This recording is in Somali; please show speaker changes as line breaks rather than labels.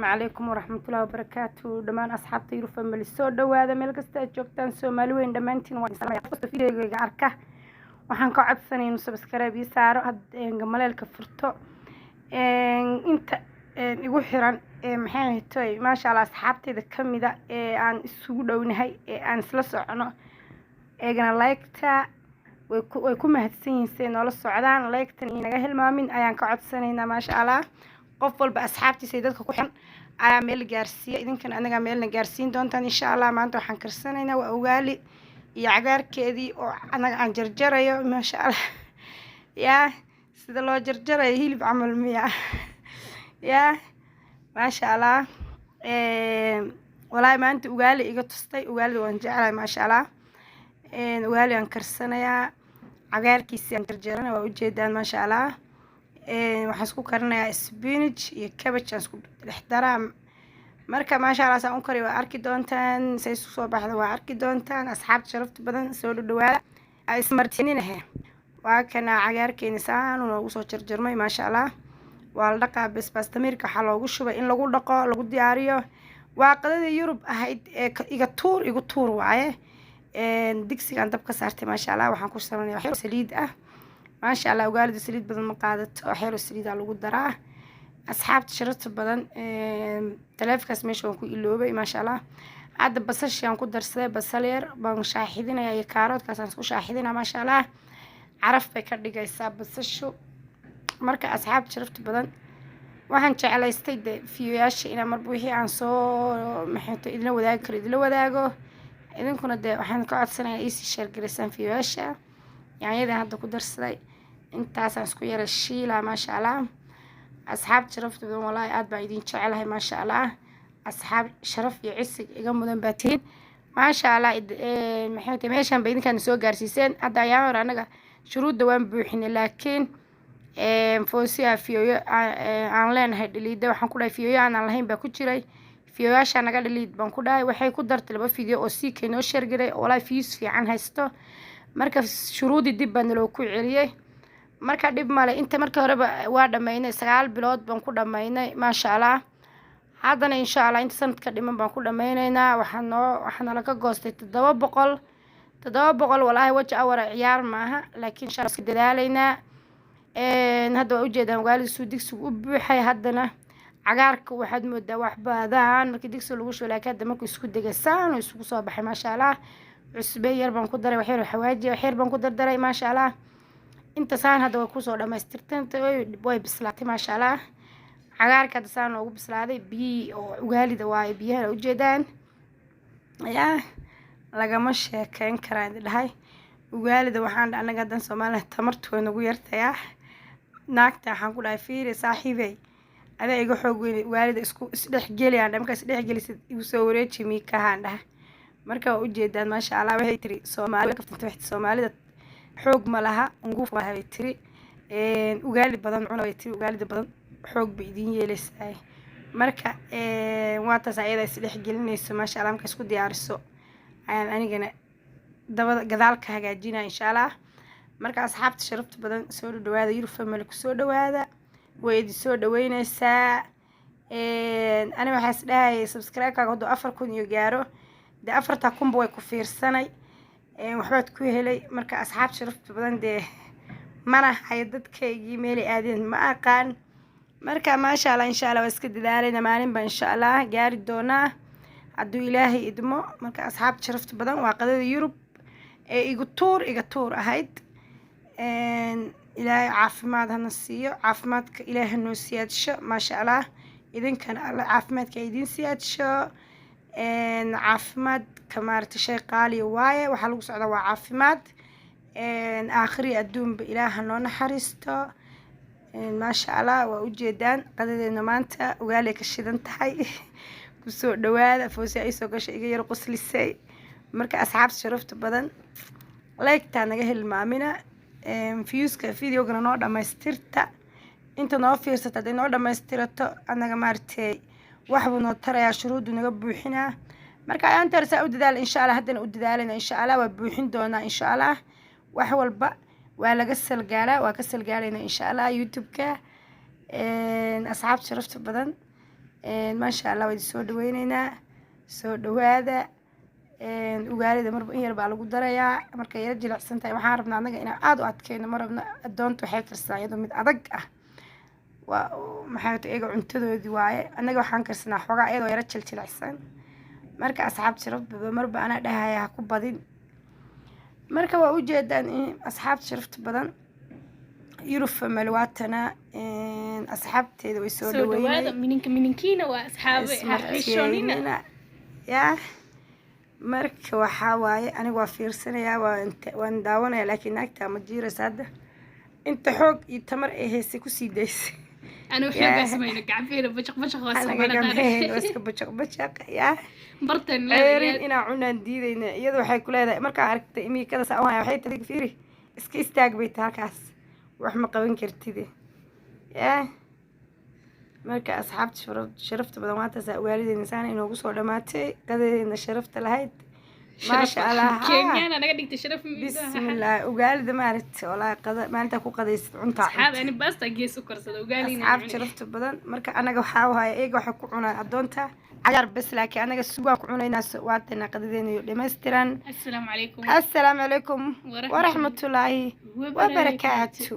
عليكم ورحمة الله وبركاته دمان أصحابتي يروفا ملسو دوادا ميل كستا joogtaan Soomaali weyn dhamaantiin waan salaamay qofka fiidiyowga arka waxaan ka codsanay inuu subscribe ii saaro gamaleelka furto inta igu xiran maxay tahay maasha Allah asxaabtayda kamida aan isugu dhownahay aan isla socono eegana like-ta way ku mahadsan yihiin noola socdaan like-tan inaga hilmaamin ayaan ka codsanaynaa maasha Allah qof walba asxaabtiisa dadka ku xiran ayaa meel gaarsiiya idinkan anaga meelna gaarsiin doontaan insha Allah maanta waxaan karsanaynaa waa ugaali iyo cagaarkeedii oo anaga aan jarjarayo maasha Allah yaa sida loo jarjarayo hilib camal miya yaa maasha Allah walahi maanta ugaali iga tustay ugaali waan jeclahay maasha Allah ugaali aan karsanayaa cagaarkiisa aan jarjarana waa u jeedaan maasha Allah waxaan isku karinayaa spinach iyo cabbage aan isku dhex daraa marka maasha Allah saan u kariyo waa arki doontaan say isku soo baxda waa arki doontaan asxaabta sharafta badan soo dhawaada ay ismartiininahay waa kana cagaarkeena saan ugu soo jarjarmay maasha Allah waa la dhaqaa basbaas tamirka waxa loogu shubay in lagu dhaqo lagu diyaariyo waa qadada Yurub ahayd igu tuur waaye digsigan dabka saartay maasha Allah waxaan ku sameeyay wax saliid ah maasha Allah ugaali saliid badan ma qaadato xeero saliid lagu daraa asxaabta sharafta badan taleefkaas meesha waan ku iloobay maasha Allah hadda basashan ku darsaday basal yar baan shaaxidinaya iyo kaaroodkaas aan isku shaaxidinaa maasha Allah caraf bay ka dhigaysaa basashu marka asxaabta sharafta badan waxaan jeclaystay fiiyoyaasha inaan mar wixii aan soo maxay idin wadaago idinkuna waxaan ka codsanayaa ii share gareysaan fiiyoyaasha yaanyada hadda ku darsaday intaasaan isku yara shiila maasha Allah asxaab sharafta badan wallahi aad baan idin jecelahay maasha Allah asxaab sharaf iyo cisig iga mudan baatiin maasha Allah maxay tahay meeshan bay idinkaan soo gaarsiiseen hadda ayaan hore anaga shuruudda waan buuxinay laakiin foosiya fiyoyo aan leenahay dhaliida waxaan ku dhahay fiyoyo aan lahayn baa ku jiray fiyoyaasha naga dhaliid baan ku dhahay waxay ku dartay laba fiideo oo si keenoo share garay wallahi fiis fiican haysto marka shuruudi dib baan loo ku celiyay marka dib male inta markii horeba waa dhameynay 9 bilood baan ku dhameynay maasha Allah hadana insha Allah inta sanadka dhiman baan ku dhameynaynaa waxaan la ka goostay 700 wallahi waji awar ciyaar maaha laakiin insha Allah iska dadaalaynaa hadda waa u jeedaan waalid suu digsigu u buuxay hadana cagaarka waxaad moodaa wax baadaan markii digsiga lagu shubo laakiin hadda markuu isku degasaan oo isku soo baxay maasha Allah cusbe yar baan ku daray wax yar xawaaji wax yar baan ku dardaray maasha Allah inta saan hadda way ku soo dhameystirteen way bislaatay maasha Allah cagaarka saan ugu bislaaday biyo oo ugaalida waa biyaha u jeedaan yaa lagama sheekayn karaan dhahay ugaalida waxaan anaga dan Soomaaliya tamartu way nagu yartaya naagta waxaan ku dhahay fiiri saaxiibay ada iga xoog weyn ugaalida isku isdhex geliyaan marka isdhex gelisid igu soo wareeji miikahan dhahay marka u jeedaan maasha Allah waxay tiri Soomaalida xoog ma laha nguuf ma hay tiri ugaali badan cunay tiri ugaalida badan xoog bay idin yeelaysaa marka waa taas ayada isdhex gelinayso maasha Allah marka isku diyaariso ayaan anigana dabada gadaalka hagaajinaa insha Allah marka asxaabta sharafta badan soo dhawaada Yurub family ku soo dhawaada way idin soo dhaweynaysaa ani waxaan isdhahay subscribe-kaaga haduu 4,000 iyo gaaro de 4,000 way ku fiirsanay waxbaad ku helay marka asxaab sharafta badan mana hay dadkaygii meel aadeen ma aqaan marka maasha Allah insha Allah waa iska dadaalayna maalin ba insha Allah gaari doonaa hadduu Ilaahay idmo marka asxaab sharafta badan waa qadada Yurub igu tuur ahayd Ilaahay caafimaad hana siiyo caafimaadka Ilaahay noo siyaadsho maasha Allah idinkana Allah caafimaadka idin siyaadsho caafimaad kamaarta shay qaali waaye waxa lagu socdaa waa caafimaad aakhiri adduunba Ilaaha noo naxariisto maasha Allah waa u jeedaan qadadeena maanta ugaali ka shidan tahay ku soo dhawaada foosiya ay soo gashay iga yar qoslisay marka asxaab sharafta badan like-ta naga hilmaamina fiuska videogana noo dhameystirta inta noo fiirsata hadday noo dhameystirato anaga maartay waxbuu noo tarayaa shuruudu naga buuxinaa marka ayaan tarsaa u dadaal insha Allah haddana u dadaalina insha Allah waa buuxin doonaa insha Allah wax walba waa laga salgaalaa waa ka salgaalayna insha Allah YouTube-ka asxaab sharafta badan maasha allah waa soo dhaweyneynaa soo dhawaada ugaalida marba in yar baa lagu darayaa markay yara jilicsan tahay waxaan rabnaa annaga inaan aada u adkeyno ma rabna adoonta waxay karsanaa iyadoo mid adag ah waa maxay tahay iyaga cuntadoodii waaye annaga waxaan karsanaa xoogaa iyadoo yara jiljilicsan marka asxaabta sharafta marba anaa dhahaya ha ku badin marka waa ujeedaan in asxaabta sharafta badan yurub family waatana asxaabteeda way soo dhaweynay
mininkiina waa asxaabe harishonina
yaa marka waxaa waaye aniga waa fiirsanayaa waan daawanayaa laakiin naagta ma jiiraysa hadda inta xoog iyo tamar ay haysay kusii daysay
أنا وحنا قاسمين قاعدين بشق
iska bajaq yaa ceerin inaa cunaan diidayna iyada waxay ku leedahay markaa aragtay imiikada saawahay waxay tiri fiiri iska istaag bay tahay halkaas wax ma qaban kartide yaa marka asxaabta sharafta badan maanta saa waalideena saana inoogu soo dhamaatay qadadeena sharafta lahayd maasha allah
كينيا أنا قاعد تشرف
bismillah ugaalida maaragtay walaa qada maalinta ku qadaysid cunta
أصحاب أنا بس تجي سكر صدق وقالين
asxaab sharafta badan marka anaga waxaa waaye eega waxay ku cunaan adoonta cagar bas laakiin anaga suugaa ku cunaynaa waatana qadadeena iyo dhammaystiran
السلام عليكم
assalaamu calaykum waraxmatullaahi wabarakaatu